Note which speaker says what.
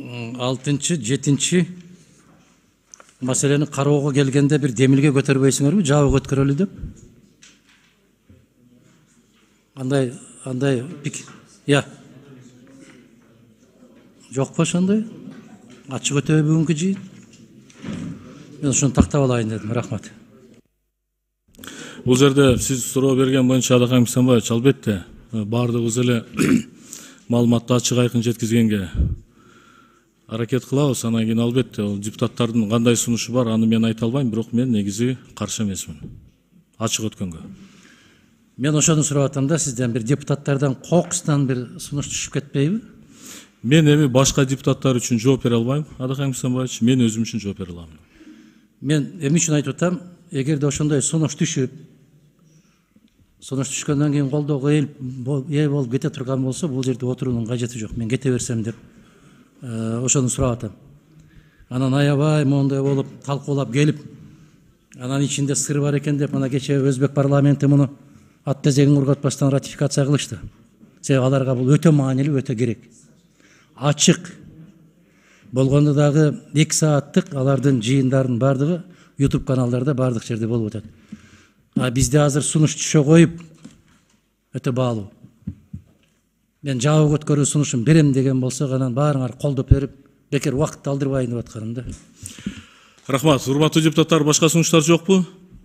Speaker 1: 6-чы, 7-чи маселени кароого келгенде бир демилге көтөрбөйсүңөрбү, жабы көткөрөлү деп? Андай пик. Я. Жокпу ошондой? Ачык өтөбү бүгүнкү жыйын? Мен ошону тактап алайын дедим. Рахмат.
Speaker 2: Бул жерде сиз суроо берген боюнча Адакан Мисанбаевич, албетте баардыгыбыз эле маалыматты ачык айкын жеткизгенге аракет кылабыз. Анан кийин албетте ол депутаттардын кандай сунушу бар, аны мен айта албайм, бирок мен негизи каршы эмесмин ачык өткөнгө.
Speaker 1: Мен ошону сурап атам да, сизден бир депутаттардан кокустан бир сунуш түшүп кетпейби?
Speaker 2: Мен эми башка депутаттар үчүн жооп бере албайм, Адакан Мисанбаевич, мен өзүм үчүн жооп бере алам.
Speaker 1: Мен эми үчүн айтып атам, эгерде ошондой сунуш түшүп, сунуш түшкөндөн кийин колдоого ээ болуп кете турган болсо, бул жерде отуруунун кажети жок. Мен кете берсем деп ошону сурап атам. Анан аябай моундай болуп талкуулап келип, анан ичинде сыр бар экен деп, ана кечээ Өзбек парламенти муну ат тезегин кургатпастан ратификация кылышты. Себеби аларга бул өтө маанилүү, өтө керек. Ачык болгондо дагы 2 сааттык алардын жыйындарынын бардыгы YouTube каналдарда бардык жерде болуп атат. Бизде азыр сунуш түшө коюп өтө баалуу. Мен жабы көткөрүү сунушун берем деген болсо, анан баарыңар колдоп берип, бекер убакытты алдырбайын деп атканым да.
Speaker 2: Рахмат. Урматтуу депутаттар, башка сунуштар жокпу?